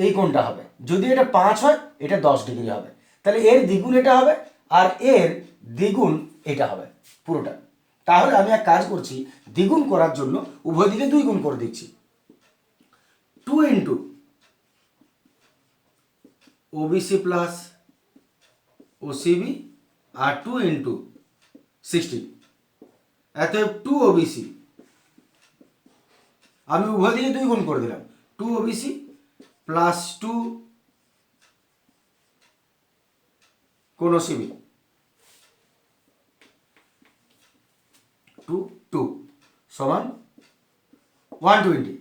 এই কোণটা হবে। যদি এটা 5 হয়, এটা 10 ডিগ্রি হবে, তাহলে এর দ্বিগুণ এটা হবে, আর এর দ্বিগুণ এটা হবে পুরোটা। তাহলে আমি এক কাজ করছি, দ্বিগুণ করার জন্য উভয় দিকে 2 গুণ করে দিচ্ছি, 2 ইন্টু ওবিসি প্লাস ওসিবি আর 2 ইন্টু 60, অতএব 2 ওবিসি, আমি উভয় দিকে 2 গুণ করে দিলাম, 2 ওবিসি প্লাস 2 কোণ ওসিবি, 2 টু টু সমান 120।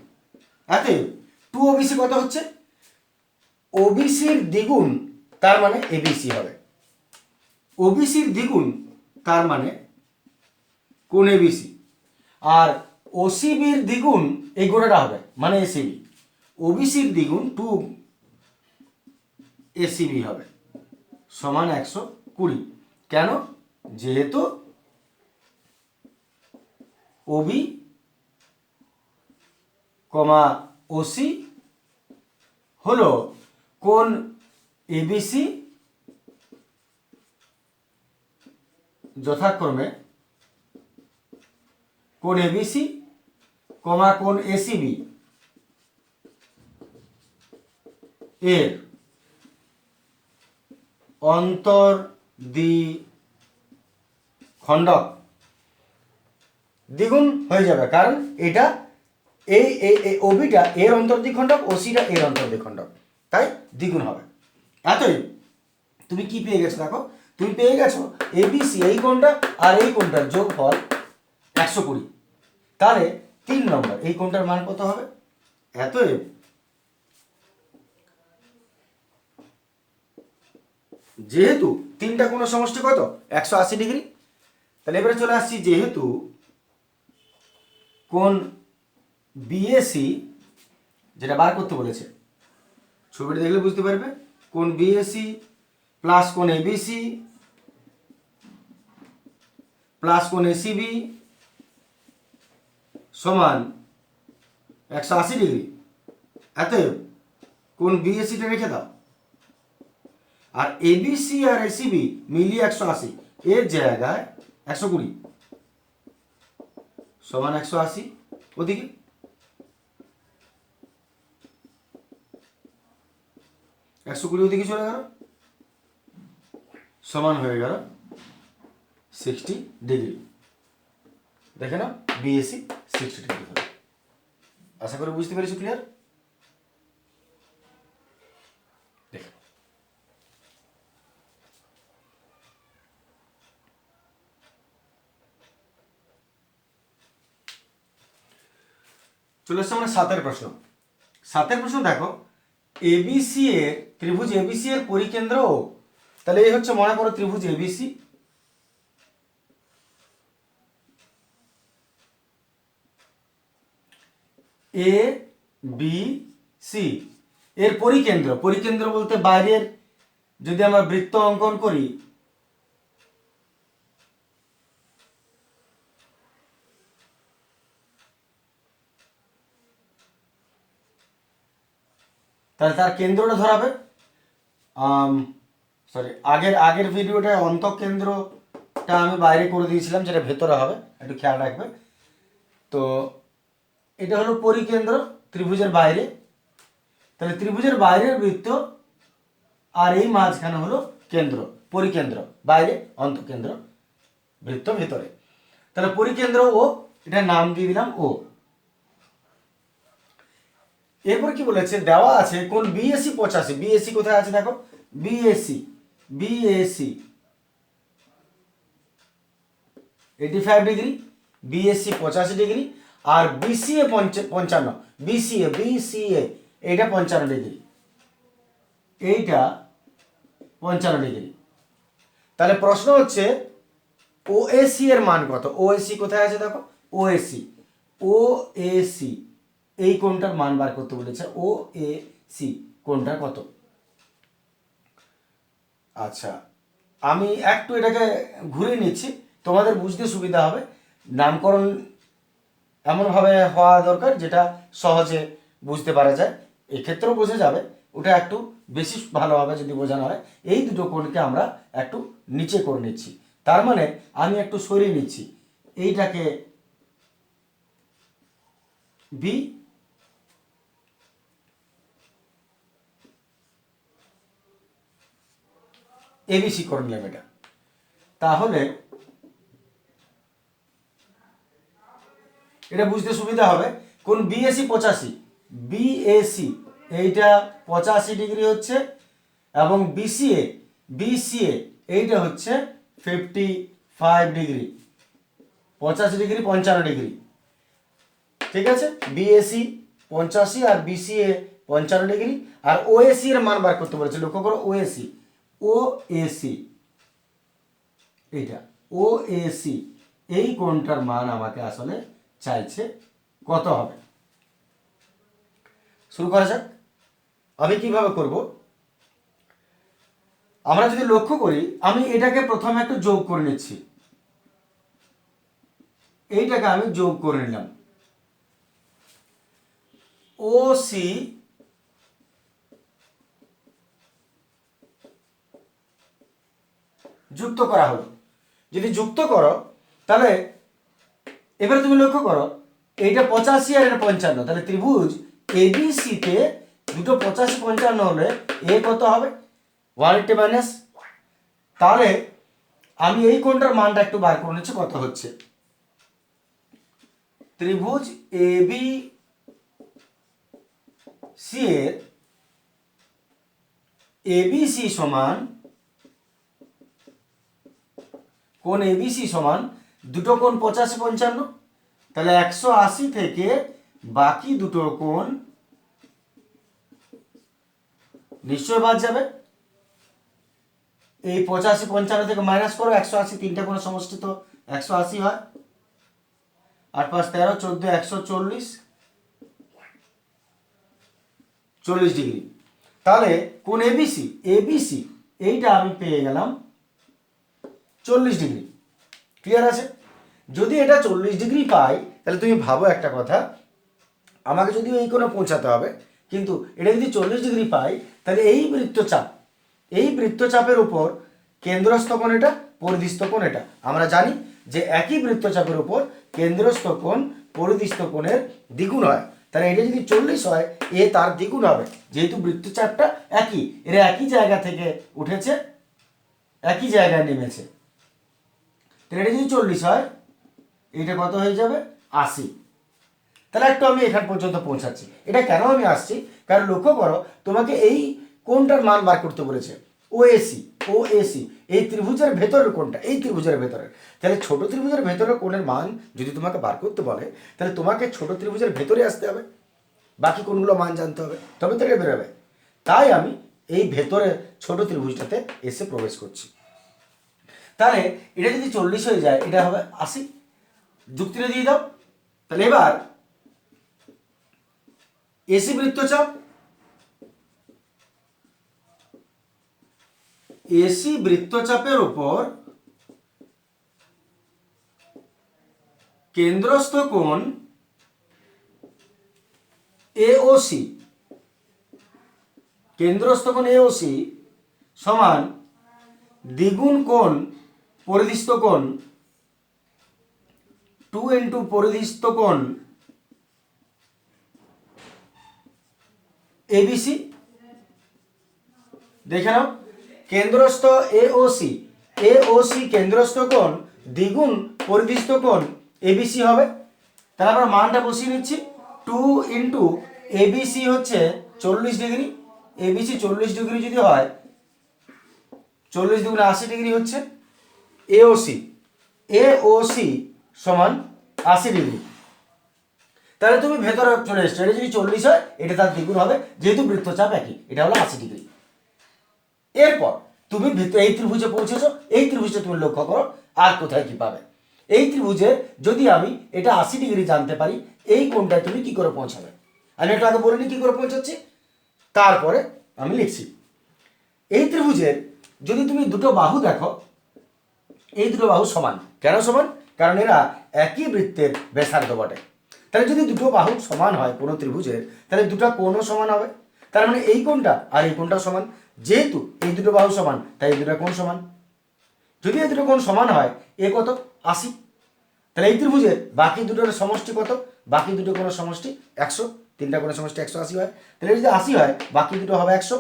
অতএব 2 ওবিসি কত হচ্ছে? ওবিসির দ্বিগুণ তার মানে এবিসি হবে। ওবিসির দ্বিগুণ তার মানে কোন এবিসি, আর ওসিবির দ্বিগুণ এই গোটাটা হবে মানে এসিবি। ওবিসির দ্বিগুণ 2 এসিবি হবে সমান 120। কেন? যেহেতু ওবি কমা ওসি হলো কোন এবিসি যথাক্রমে কোন এবিসি কমা কোন এসিবি এর অন্তর্দ্বিখণ্ডক দ্বিগুণ হয়ে যাবে, কারণ এটা এই ওবিটা এর অন্তর্দ্বিখণ্ডক, ওসিটা এর অন্তর্দ্বিখণ্ডক, তাই দ্বিগুণ হবে। এতই তুমি কি পেয়ে গেছো? দেখো তুমি পেয়ে গেছো এবিসি এই কোণটা আর এই কোণটার যোগফল 120। তাহলে 3 নম্বর এই কোণটার মান কত হবে? এতই যেহেতু তিনটা কোণের সমষ্টি কত? 180 ডিগ্রি। তাহলে এবারে চলে আসছি, যেহেতু কোণ বিএসি যেটা বার করতে বলেছে, ছবিটা দেখলে বুঝতে পারবে, কোণ বিএসি প্লাস কোণ এবিসি প্লাস কোণ এসিবি সমান 180 ডিগ্রি। অতএব কোণ বিএসিটা রেখে দাও, আর এবিসি আর এসিবি মিলিয়ে 180, এর জায়গায় 120 সমান 180। ওদিকে একশো কুড়ি ওদিকে চলে গেল, সমান হয়ে গেল 60 ডিগ্রি। দেখে না বিএসি 60 ডিগ্রি হবে। আশা করি বুঝতে পেরেছো, ক্লিয়ার? দেখো চলে এসছে আমরা 7 প্রশ্ন। 7 প্রশ্ন দেখো, এবিসি এর ত্রিভুজ এবিসি এর পরিকেন্দ্র ও, তাহলে এই হচ্ছে মনে করো ত্রিভুজ এবিসি, এ বি সি এর পরিকেন্দ্র, পরিকেন্দ্র বলতে বাইরের যদি আমরা বৃত্ত অঙ্কন করি, তাহলে তার কেন্দ্রটা ধরাবে। সরি, আগের ভিডিওটা অন্তঃকেন্দ্রটা আমি বাইরে করে দিয়েছিলাম, যেটা ভেতরে হবে, একটু খেয়াল রাখবে। তো এটা হলো পরিকেন্দ্র ত্রিভুজের বাইরে, তাহলে ত্রিভুজের বাইরের বৃত্ত আর এই মাঝখানে হলো কেন্দ্র, পরিকেন্দ্র বাইরে, অন্তঃকেন্দ্র বৃত্ত ভেতরে। তাহলে পরিকেন্দ্র ও, এটা নাম দিয়ে দিলাম ও। এরপর কি বলেছে, দেওয়া আছে কোন বিএসি 85, বিএসি কোথায় আছে দেখো, বিএসি 85 ডিগ্রি, বিএসসি 85 ডিগ্রি, আর বিসিএ 55, বিসিএ এইটা 55 ডিগ্রি, এইটা 55 ডিগ্রি। তাহলে প্রশ্ন হচ্ছে ওএসি এর মান কত? ওএসি কোথায় আছে দেখো, ওএসি এই কোণটার মান বার করতে বলেছে, ওএসি কোণটা কত? আচ্ছা, আমি একটু এটাকে ঘুরিয়ে নিচ্ছি, তোমাদের বুঝতে সুবিধা হবে। নামকরণ এমনভাবে হওয়া দরকার যেটা সহজে বুঝতে পারা যায়, এক্ষেত্রেও বোঝা যাবে, ওটা একটু বেশি ভালোভাবে যদি বোঝানো হয়। এই দুটো কোণকে আমরা একটু নিচে করে নিচ্ছি, তার মানে আমি একটু সরিয়ে নিচ্ছি, এইটাকে বি, এবিসি করে নিলাম এটা। তাহলে এটা বুঝতে সুবিধা হবে, কোন বিএসি 85, বিএসি এইটা 85 ডিগ্রি হচ্ছে, এবং বিসিএ এইটা হচ্ছে 55 ডিগ্রি। 85 ডিগ্রি 55 ডিগ্রি, ঠিক আছে। বিএসি 85 আর বিসিএ 55 ডিগ্রি, আর ওএসি এর মান বার করতে বলেছে। লক্ষ্য করো ওএসি, ওএসি এইটা ওএসি, এই কোণটার মান আমাকে আসলে চাইছে কত হবে। শুরু করা যাক। আমি কিভাবে করব, আমরা যদি লক্ষ্য করি, আমি এটাকে প্রথমে একটু যোগ করে নিচ্ছি, এইটাকে আমি যোগ করে নিলাম। ওসি যুক্ত করা হলো। যদি যুক্ত করো তাহলে এবারে তুমি লক্ষ্য করো, এইটা 85 আর এটা 55, তাহলে ত্রিভুজ এবিসি তে দুটো 85 55 হলে এ কত হবে 180 মাইনাস। তাহলে আমি এই কোণটার মানটা একটু বার করে নিচ্ছি কত হচ্ছে। ত্রিভুজ এবি সি এর এবিসি সমান, কোণ এবিসি সমান দুটো কোণ 85 55, তাহলে 180 থেকে বাকি দুটো কোণ নিশ্চয় বাদ যাবে। এই 85 55 থেকে মাইনাস করো 180, তিনটা কোণের সমষ্টি তো 180 হয়। 8 5 13 14 140, 40 ডিগ্রি। তাহলে কোণ এবিসি, এবিসি এইটা আমি পেয়ে গেলাম 40 ডিগ্রি। ক্লিয়ার আছে? যদি এটা 40 ডিগ্রি পাই, তাহলে তুমি ভাবো একটা কথা, আমাকে যদিও এই কোণে পৌঁছাতে হবে, কিন্তু এটা যদি 40 ডিগ্রি পাই, তাহলে এই বৃত্তচাপ, এই বৃত্তচাপের উপর কেন্দ্রস্থ কোণ এটা, পরিধিস্থ কোণ এটা। আমরা জানি যে একই বৃত্তচাপের উপর কেন্দ্রস্থ কোণ পরিধিস্থ কোণের দ্বিগুণ হয়। তাহলে এটা যদি 40 হয়, এ তার দ্বিগুণ হবে, যেহেতু বৃত্তচাপটা একই, এরা একই জায়গা থেকে উঠেছে, একই জায়গায় নেমেছে। তাহলে এটা যদি 40 হয়, এটা কত হয়ে যাবে 80। তাহলে একটু আমি এখান পর্যন্ত পৌঁছাচ্ছি। এটা কেন আমি আসছি, কারণ লক্ষ্য করো, তোমাকে এই কোণটার মান বার করতে বলেছে, ওএসি, ওএসি এই ত্রিভুজের ভেতরের কোণটা, এই ত্রিভুজের ভেতরের। তাহলে ছোট ত্রিভুজের ভেতরের কোণের মান যদি তোমাকে বার করতে বলে, তাহলে তোমাকে ছোট ত্রিভুজের ভেতরে আসতে হবে, বাকি কোণগুলো মান জানতে হবে, তবে তো এটা বেরোবে। তাই আমি এই ভেতরে ছোট ত্রিভুজটাতে এসে প্রবেশ করছি। তাহলে এটা যদি 40 হয়ে যায়, এটা হবে 80। যুক্তিটা দিয়ে দাও। তাহলে এবার এসি বৃত্তচাপ, এসি বৃত্তচাপের উপর কেন্দ্রস্থ কোণ এওসি, কেন্দ্রস্থ কোণ এওসি সমান দ্বিগুণ কোণ পরিধিস্থ কোণ 2 ইন্টু পরিধিস্থ কোণ এবিসি। দেখে নাও, কেন্দ্রস্থ এওসি, এওসি কেন্দ্রস্থ কোণ দ্বিগুণ পরিধিস্থ কোণ এবিসি হবে। তাহলে আমরা মানটা বসিয়ে নিচ্ছি। 2 ইন্টু এবিসি হচ্ছে 40 ডিগ্রি, এবিসি 40 ডিগ্রি যদি হয়, 40 দুগুণে 80 ডিগ্রি হচ্ছে। এওসি, এওসি সমান 80 ডিগ্রি। তাহলে তুমি ভেতরে চলে এসছো, এটা যদি 40 হয়, এটা তার দ্বিগুণ হবে, যেহেতু বৃত্তচাপ একই, এটা হলো 80 ডিগ্রি। এরপর তুমি এই ত্রিভুজে পৌঁছেছো, এই ত্রিভুজে তুমি লক্ষ্য করো আর কোথায় কি পাবে। এই ত্রিভুজে যদি আমি এটা 80 ডিগ্রি জানতে পারি, এই কোণটায় তুমি কি করে পৌঁছাবে, আমি একটু আগে বলিনি কি করে পৌঁছাচ্ছি, তারপরে আমি লিখছি। এই ত্রিভুজের যদি তুমি দুটো বাহু দেখো, এই দুটো বাহু সমান। কেন সমান? কারণ এরা একই বৃত্তের ব্যাসার্ধ বটে। তাহলে যদি দুটো বাহু সমান হয় কোনো ত্রিভুজের, তাহলে দুটো কোণও সমান হবে। তার মানে এই কোণটা আর এই কোণটা সমান। যেহেতু এই দুটো বাহু সমান, তাই এই দুটো কোণ সমান। যদি এই দুটো কোণ সমান হয়, এ কত 80। তাহলে এই ত্রিভুজের বাকি দুটোর সমষ্টি কত, বাকি দুটো কোণের সমষ্টি 100, তিনটা কোণের সমষ্টি 180 হয়। তাহলে যদি 80 হয়, বাকি দুটো হবে 100,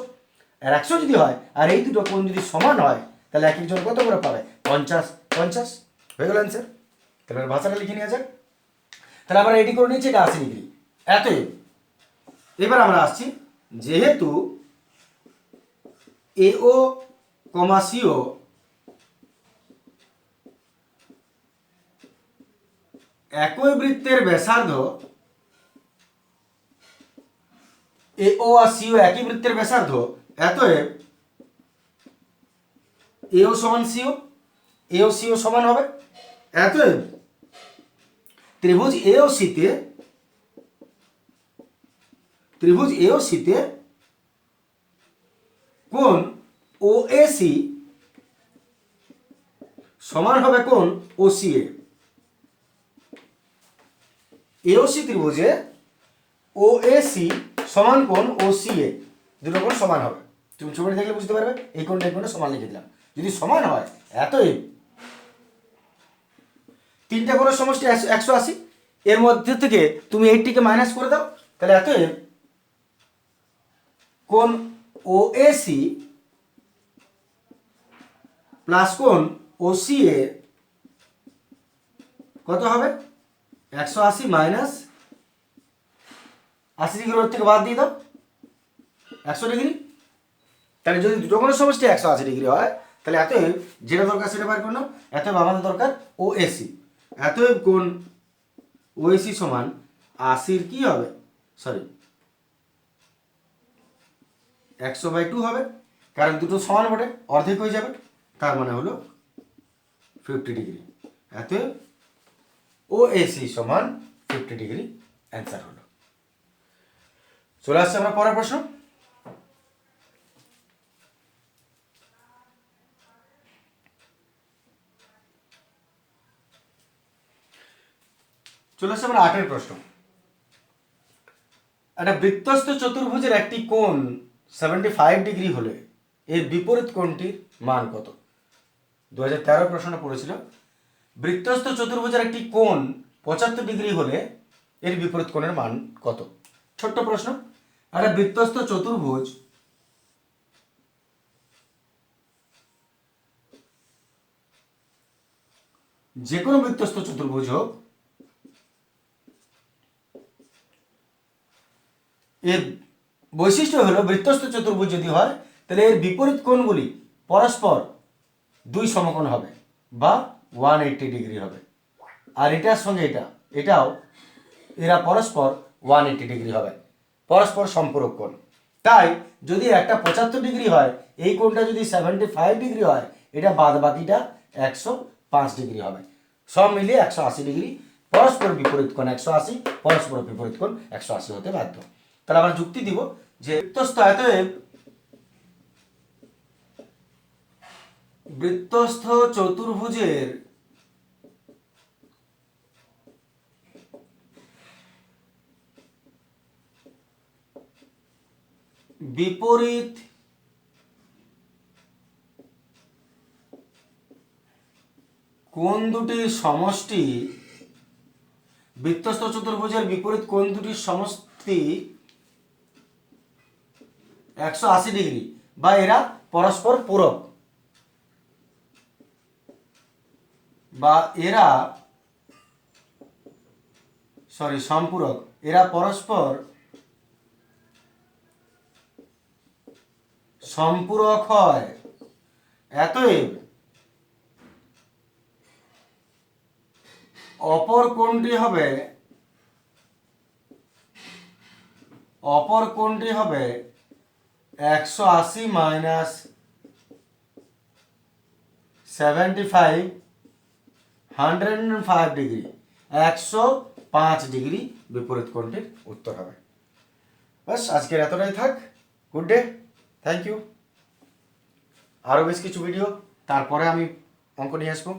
আর 100 যদি হয়, আর এই দুটো কোণ যদি সমান হয়, তাহলে এক একজন কত করে পাবে 50 50 হয়ে গেল অ্যান্সার। তাহলে ভাষাটা লিখে নেওয়া যাক। তাহলে আমরা রেডি করে নিচ্ছি, এটা 80 ডিগ্রি এতই। এবার আমরা আসছি, যেহেতু এও কমা সিও একই বৃত্তের ব্যাসার্ধ এও আর সিও একই বৃত্তের ব্যাসার্ধ, অতএব এও সমান সিও, এও সিও সমান হবে। অতএব ত্রিভুজ এও সিতে কোণ ওএসি সমান হবে কোণ ওসিএ। এওসি ত্রিভুজে ওএসি সমান কোণ ওসিএ, দুটো কোণ সমান হবে। তুমি ছবিটা দেখলে বুঝতে পারবে, এই কোণটা এই কোণটা সমান লিখে দিলাম। যদি সমান হয় অতএব তিনটা কোণের সমষ্টি 180, এর মধ্যে থেকে তুমি এইটিকে মাইনাস করে দাও, তাহলে অতএব কোণ ওএসি প্লাস কোণ ওসিএ কত হবে? 180 মাইনাস 80 ডিগ্রি ওর থেকে বাদ দিয়ে দাও 100 ডিগ্রি। তাহলে যদি দুটো কোণের সমষ্টি 180 ডিগ্রি হয়, তাহলে অতএব যেটা দরকার সেটা বার করো। অতএব আমাদের দরকার ওএসি। অতএব কোণ ওএসি সমান 80 কি হবে, সরি 100/2 হবে, কারণ দুটো সমান বটে, অর্ধেক হয়ে যাবে, তার মানে হলো 50 ডিগ্রি। অতএব ওএসি সমান 50 ডিগ্রি অ্যান্সার হলো। চলে আসছে আমরা পরের প্রশ্ন। চলে আসছে আমরা 8 প্রশ্ন। একটা বৃত্তস্থ চতুর্ভুজের একটি কোণ 75 ডিগ্রি হলে এর বিপরীত কোণটির মান কত? 2013 প্রশ্নটা পড়েছিল। বৃত্তস্থ চতুর্ভুজের একটি কোণ 75 ডিগ্রি হলে এর বিপরীত কোণের মান কত? ছোট্ট প্রশ্ন। একটা বৃত্তস্থ চতুর্ভুজ যে কোনো বৃত্তস্থ চতুর্ভুজ হোক, এর বৈশিষ্ট্য হলো বৃত্তস্থ চতুর্ভুজ যদি হয় তাহলে এর বিপরীত কোণগুলি পরস্পর 2 সমকোণ হবে বা 180 ডিগ্রি হবে, আর এটার সঙ্গে এটাও এরা পরস্পর 180 ডিগ্রি হবে, পরস্পর সম্পূরক কোণ। তাই যদি একটা 75 ডিগ্রি হয়, এই কোণটা যদি 75 ডিগ্রি হয়, এটা বাদ বাকিটা 105 ডিগ্রি হবে। সব মিলিয়ে 180 ডিগ্রি, পরস্পর বিপরীত কোণ 180, পরস্পর বিপরীত কোণ 180 হতে বাধ্য। তাহলে আমরা যুক্তি দিব যে বৃত্তস্থ চতুর্ভুজের বিপরীত কোণ দুটির সমষ্টি, বৃত্তস্থ চতুর্ভুজের বিপরীত কোণ দুটির সমষ্টি 180 ডিগ্রি, বা এরা পরস্পর পূরক, বা এরা সম্পূরক, এরা পরস্পর সম্পূরক হয়। অতএব অপর কোণটি হবে 180 মাইনাস 75, 105 ডিগ্রি, 105 ডিগ্রি বিপরীত কোণটির উত্তর হবে। বাস, আজকের এতটাই থাক। Good day, thank you. আরও বেশ কিছু ভিডিও তারপরে আমি অঙ্ক নিয়ে আসবো।